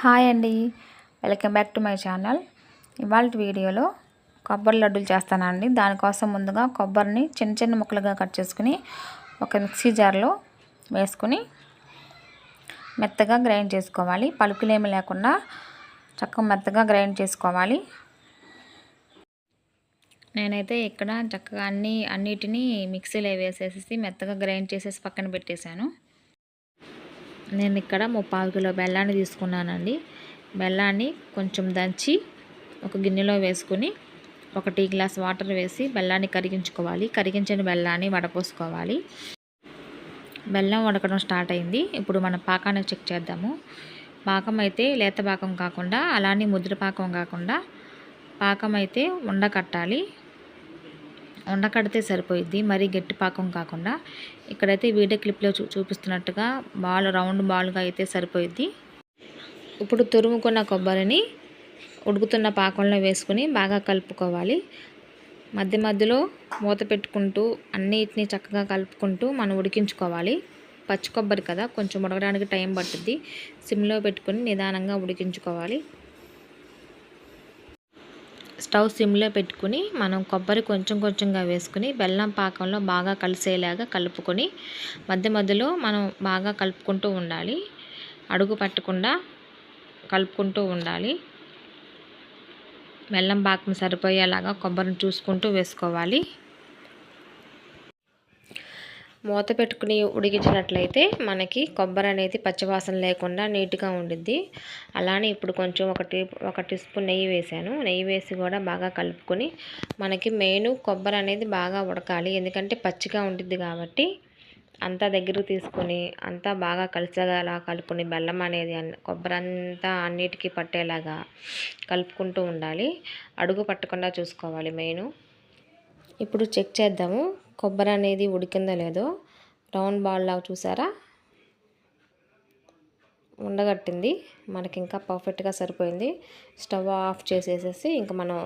Hi అండి, welcome back to my channel. ఇవాళ వీడియోలో కొబ్బరి లడ్డూలు చేస్తానండి. దానికోసం ముందుగా కొబ్బరిని చిన్న చిన్న ముక్కలుగా కట్ చేసుకుని ఒక మిక్సీ జార్లో వేసుకుని మెత్తగా గ్రైండ్ చేసుకోవాలి. పలుకులేమి లేకుండా చక్కగా మెత్తగా గ్రైండ్ చేసుకోవాలి. నేనైతే ఇక్కడ చక్కగా అన్నిటినీ మిక్సీలో వేసేసి మెత్తగా గ్రైండ్ చేసేసి పక్కన పెట్టేశాను. నేను ఇక్కడ 3/4 కిలో బెల్లాన్ని తీసుకున్నానండి. బెల్లాన్ని కొంచెం దంచి ఒక గిన్నెలో వేసుకుని ఒక టీ గ్లాస్ వాటర్ వేసి బెల్లాన్ని కరిగించుకోవాలి. కరిగించిన బెల్లాన్ని వడపోసుకోవాలి. బెల్లం ఉడకడం స్టార్ట్ అయింది. ఇప్పుడు మనం పాకాన్ని చెక్ చేద్దాము. పాకం అయితే లేత పాకం కాకుండా అలానే ముద్ర పాకం కాకుండా పాకం అయితే ఉండకట్టాలి. ఉండకడితే సరిపోయిద్ది, మరీ గట్టి పాకం కాకుండా. ఇక్కడైతే వీడియో క్లిప్లో చూపిస్తున్నట్టుగా రౌండ్ బాల్గా అయితే సరిపోయిద్ది. ఇప్పుడు తురుముకున్న కొబ్బరిని ఉడుకుతున్న పాకంలో వేసుకుని బాగా కలుపుకోవాలి. మధ్య మధ్యలో మూత పెట్టుకుంటూ అన్నిటినీ చక్కగా కలుపుకుంటూ మనం ఉడికించుకోవాలి. పచ్చి కొబ్బరి కదా, కొంచెం ఉడకడానికి టైం పట్టుద్ది. సిమ్లో పెట్టుకుని నిదానంగా ఉడికించుకోవాలి. స్టవ్ సిమ్లో పెట్టుకుని మనం కొబ్బరి కొంచెం కొంచెంగా వేసుకుని బెల్లం పాకంలో బాగా కలిసేలాగా కలుపుకొని మధ్య మధ్యలో మనం బాగా కలుపుకుంటూ ఉండాలి. అడుగు పట్టకుండా కలుపుకుంటూ ఉండాలి. బెల్లం పాకం సరిపోయేలాగా కొబ్బరిని చూసుకుంటూ వేసుకోవాలి. మూత పెట్టుకుని ఉడికించినట్లయితే మనకి కొబ్బరి అనేది పచ్చివాసన లేకుండా నీట్గా ఉండిద్ది. అలానే ఇప్పుడు కొంచెం ఒక టీ స్పూన్ నెయ్యి వేసాను. నెయ్యి వేసి కూడా బాగా కలుపుకొని మనకి మెయిన్ కొబ్బరి అనేది బాగా ఉడకాలి. ఎందుకంటే పచ్చిగా ఉండిద్ది కాబట్టి అంతా దగ్గరకు తీసుకొని అంతా బాగా కలిసేలా కలుపుకొని బెల్లం అనేది కొబ్బరి అంతా అన్నిటికీ పట్టేలాగా కలుపుకుంటూ ఉండాలి. అడుగు పట్టకుండా చూసుకోవాలి మెయిన్. ఇప్పుడు చెక్ చేద్దాము కొబ్బరి అనేది ఉడికిందో లేదో. రౌండ్ బాల్ లాగా చూసారా, ఉండగట్టింది. మనకి ఇంకా పర్ఫెక్ట్గా సరిపోయింది. స్టవ్ ఆఫ్ చేసేసి ఇంకా మనం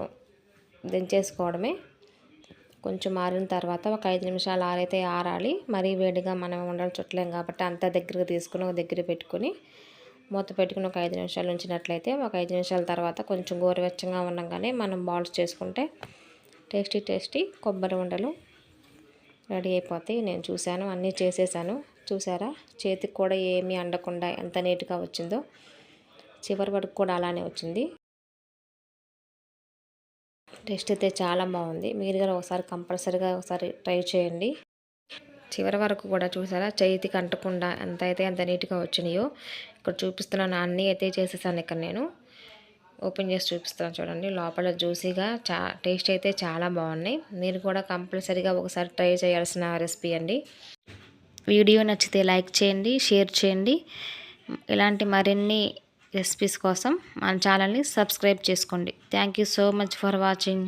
దించేసుకోవడమే. కొంచెం ఆరిన తర్వాత ఒక 5 నిమిషాలు ఆరైతే ఆరాలి. మరీ వేడిగా మనం ఉండలు చుట్టలేం కాబట్టి అంతా దగ్గరకు తీసుకుని ఒక దగ్గర పెట్టుకుని మూత పెట్టుకుని ఒక 5 నిమిషాలు ఉంచినట్లయితే ఒక 5 నిమిషాల తర్వాత కొంచెం గోరువెచ్చగా ఉండగానే మనం బాల్స్ చేసుకుంటే టేస్టీ కొబ్బరి ఉండలు రెడీ అయిపోతాయి. నేను చూశాను, అన్నీ చేసేసాను. చూసారా, చేతికి కూడా ఏమీ అండకుండా ఎంత నీట్గా వచ్చిందో. చివరి వరకు కూడా అలానే వచ్చింది. టేస్ట్ అయితే చాలా బాగుంది. మీరు కూడా కంపల్సరీగా ఒకసారి ట్రై చేయండి. చివరి వరకు కూడా చూసారా, చేతికి అంటకుండా ఎంత నీట్గా వచ్చినాయో. ఇక్కడ చూపిస్తున్నాను, అన్నీ అయితే చేసేసాను. ఇక్కడ నేను ఓపెన్ చేసి చూపిస్తాను చూడండి. లోపల జ్యూసీగా టేస్ట్ అయితే చాలా బాగున్నాయి. మీరు కూడా కంపల్సరీగా ఒకసారి ట్రై చేయాల్సిన రెసిపీ అండి. వీడియో నచ్చితే లైక్ చేయండి, షేర్ చేయండి. ఇలాంటి మరిన్ని రెసిపీస్ కోసం మన ఛానల్ని సబ్స్క్రైబ్ చేసుకోండి. Thank you so much for watching.